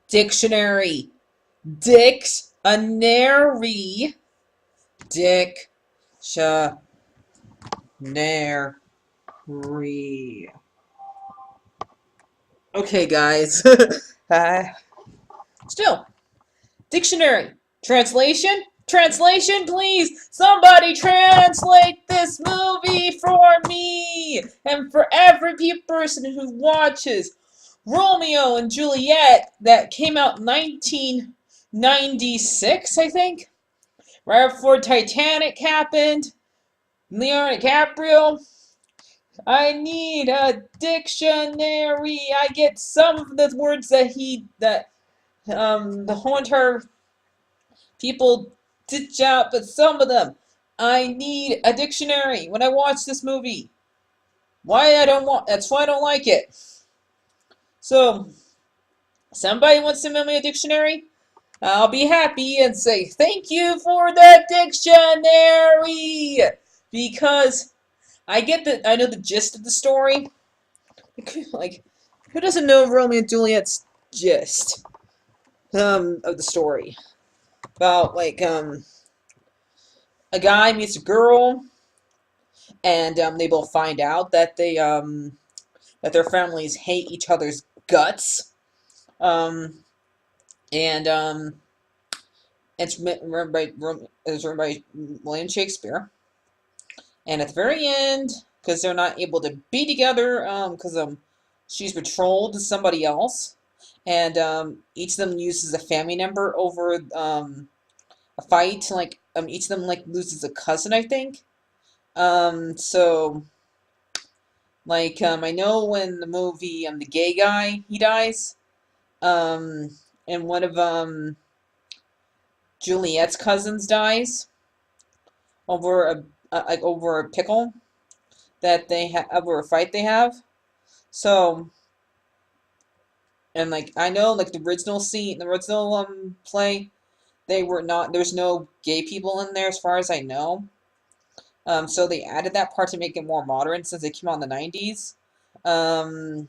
Dictionary. Dictionary. Dictionary. Okay, guys. uh, Still, dictionary. Translation? Translation, please! Somebody translate this movie for me! And for every person who watches Romeo and Juliet that came out in 1996, I think? Right before Titanic happened. Leonardo DiCaprio. I need a dictionary. I get some of the words that the whole entire people ditch out, but some of them. I need a dictionary when I watch this movie. That's why I don't like it. So, somebody wants to mail me a dictionary? I'll be happy and say thank you for the dictionary because I know the gist of the story. Like, who doesn't know Romeo and Juliet's gist of the story? About a guy meets a girl, and they both find out that that their families hate each other's guts. Um, and it's written by William Shakespeare. And at the very end, because they're not able to be together, because she's betrothed to somebody else, and each of them uses a family member over a fight. Each of them loses a cousin, I think. So I know when the movie the gay guy he dies, and one of Juliet's cousins dies over over a pickle that they have over a fight they have. So and I know the original scene, the original play, they were not there's no gay people in there as far as I know. So they added that part to make it more modern since it came out in the 90s. Um,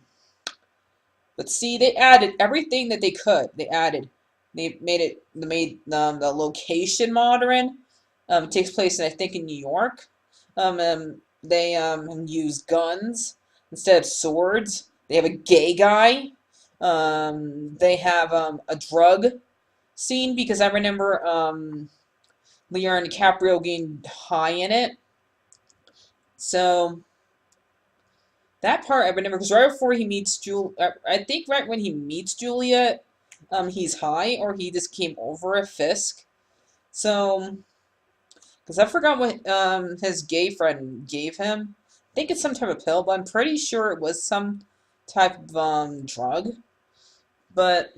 but see, they added everything that they could. They made the location modern. It takes place, I think, in New York. They use guns instead of swords. They have a gay guy. They have a drug scene because I remember Leonardo DiCaprio getting high in it. So that part I remember because right before he meets I think right when he meets Juliet, he's high or he just came over a Fisk. So, because I forgot what his gay friend gave him. I think it's some type of pill, but I'm pretty sure it was some type of drug. But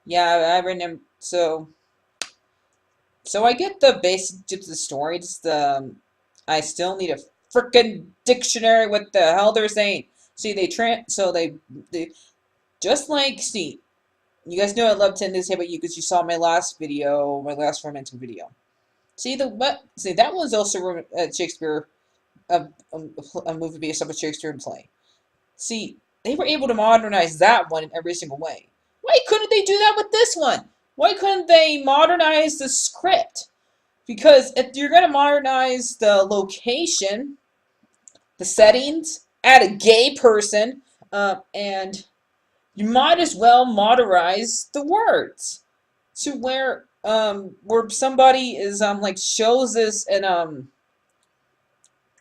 yeah, I remember. So I get the basic gist of the story. Just I still need a freaking dictionary. What the hell they're saying? See, they just see. You guys know I love to say about you because you saw my last video, my last romantic video. See that was also Shakespeare, a movie based off a Shakespearean play. See, they were able to modernize that one in every single way. Why couldn't they do that with this one? Why couldn't they modernize the script? Because if you're going to modernize the location, the settings, add a gay person, and you might as well modernize the words to where somebody is shows this and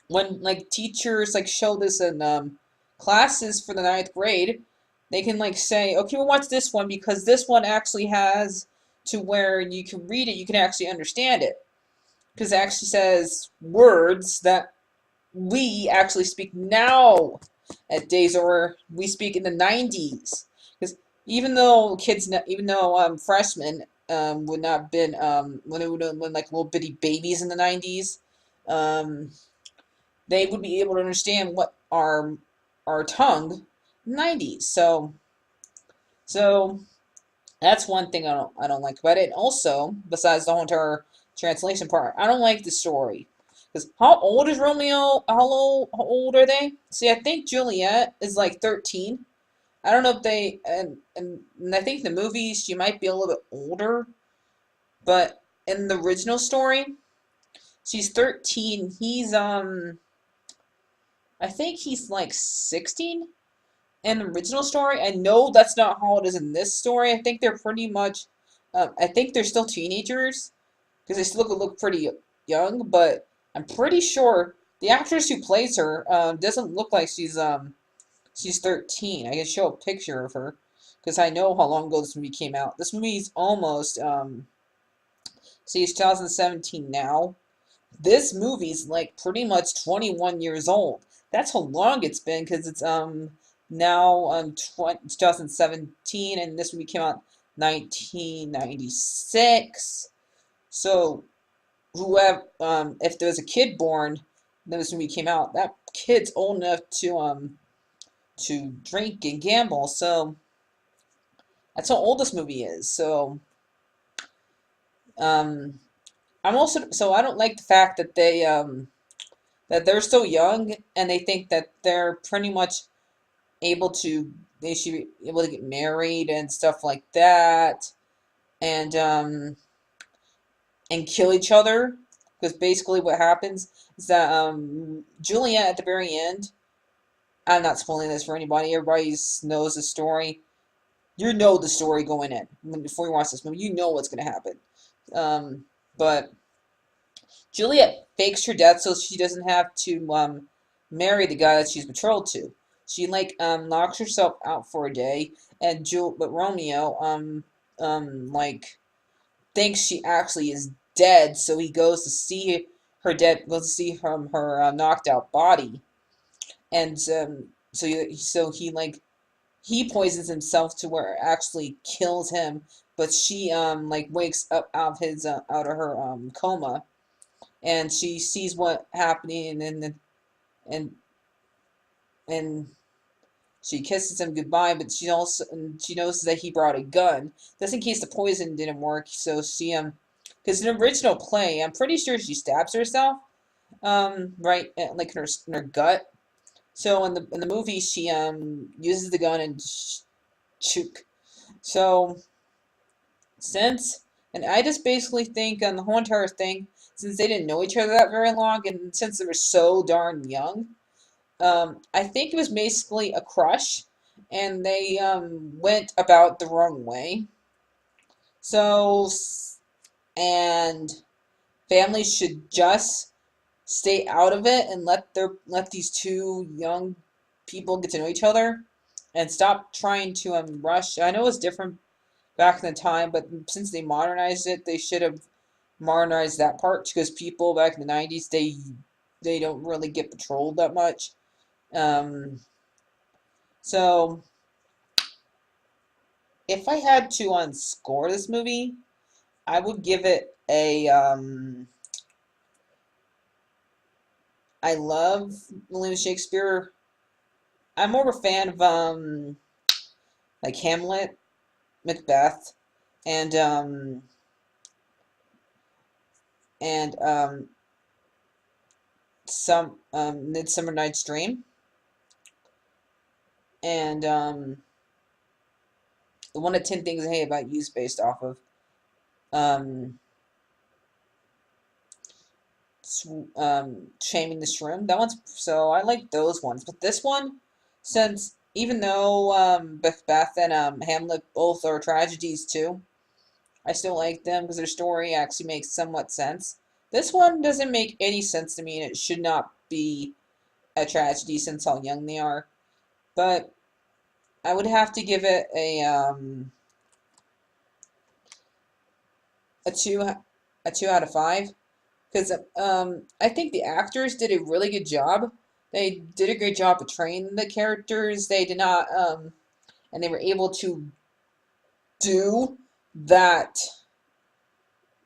when teachers show this in classes for the ninth grade, they can say, okay, we'll watch this one because this one actually has to where you can read it, you can actually understand it. Because it actually says words that we actually speak now at days or we speak in the 90s. Because even though freshmen would not have been when they would have been little bitty babies in the 90s, they would be able to understand what our tongue 90s. So that's one thing I don't like about it. And also, besides the whole entire translation part, I don't like the story. Because how old is Romeo? How old are they? See, I think Juliet is 13. I don't know if they and I think in the movies she might be a little bit older, but in the original story, she's 13. He's I think he's like 16 in the original story. I know that's not how it is in this story. I think they're pretty much I think they're still teenagers because they still look pretty young, but I'm pretty sure the actress who plays her doesn't look like she's 13. I can show a picture of her because I know how long ago this movie came out. This movie's almost see, it's 2017 now. This movie's like pretty much 21 years old. That's how long it's been because it's now 2017 and this movie came out 1996. So whoever if there was a kid born when this movie came out, that kid's old enough to drink and gamble. So that's how old this movie is. So um I'm also so I don't like the fact that they're so young and they think that they're pretty much they should be able to get married and stuff like that and kill each other because basically what happens is that Juliet at the very end, I'm not spoiling this for anybody, everybody knows the story. You know the story going in before you watch this movie, you know what's going to happen. But Juliet fakes her death so she doesn't have to marry the guy that she's betrothed to. She like knocks herself out for a day, and but Romeo like thinks she actually is dead, so he goes to see goes to see her knocked out body, and so he like he poisons himself to where it actually kills him, but she like wakes up out of her coma and she sees what happening and and she kisses him goodbye, but she knows that he brought a gun just in case the poison didn't work. So she because in the original play, I'm pretty sure she stabs herself right like in her gut. So in the movie, she uses the gun and shoot. So since and I just basically think on the whole entire thing, since they didn't know each other that very long, and since they were so darn young, I think it was basically a crush, and they went about the wrong way. So, and families should just stay out of it and let these two young people get to know each other, and stop trying to rush. I know it was different back in the time, but since they modernized it, they should have modernized that part because people back in the 90s they don't really get patrolled that much. Um, so if I had to score this movie, I would give it a I love William Shakespeare. I'm more of a fan of like Hamlet, Macbeth, and and some Midsummer Night's Dream, and the one of 10 Things I Hate About You is based off of. Um, Shaming the Shroom. That one's so I like those ones, but this one, since even though Macbeth and Hamlet both are tragedies too, I still like them because their story actually makes somewhat sense. This one doesn't make any sense to me, and it should not be a tragedy since how young they are. But I would have to give it a two out of five. Because I think the actors did a really good job. They did a great job portraying the characters. They did not, and they were able to do that.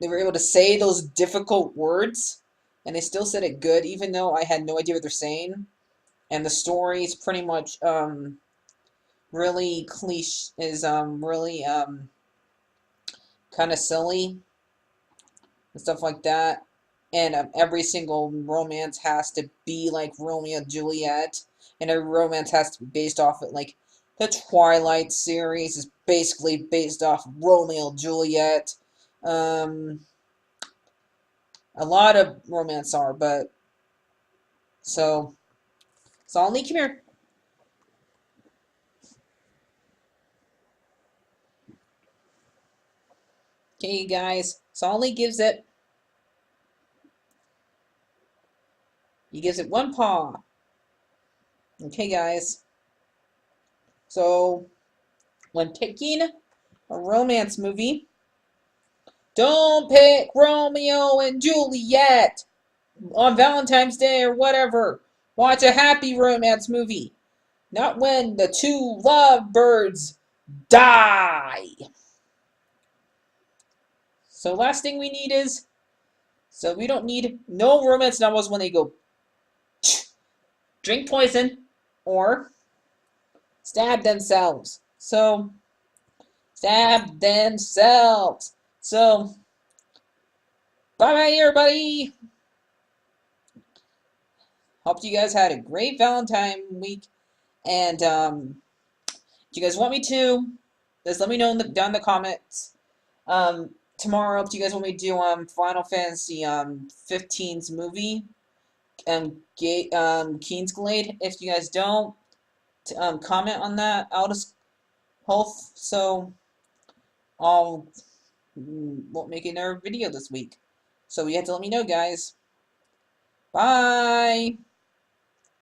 They were able to say those difficult words, and they still said it good, even though I had no idea what they're saying. And the story is pretty much really cliche, is really kind of silly and stuff like that. And every single romance has to be like Romeo and Juliet, and every romance has to be based off it. Like The Twilight series is basically based off Romeo and Juliet. Um, a lot of romance are, but so Sully, come here. Okay, guys. Sully gives it. He gives it one paw. Okay, guys. So when picking a romance movie, don't pick Romeo and Juliet on Valentine's Day or whatever. Watch a happy romance movie. Not when the two lovebirds die. So last thing we need is, so we don't need no romance novels when they go drink poison or stab themselves. So stab themselves. So bye bye everybody. Hope you guys had a great Valentine week. And if you guys want me to, just let me know down in the comments. Tomorrow, if you guys want me to do Final Fantasy 15's movie, Kingsglade. If you guys don't, comment on that. I'll just hope so. I'll won't make another video this week. So you have to let me know, guys. Bye.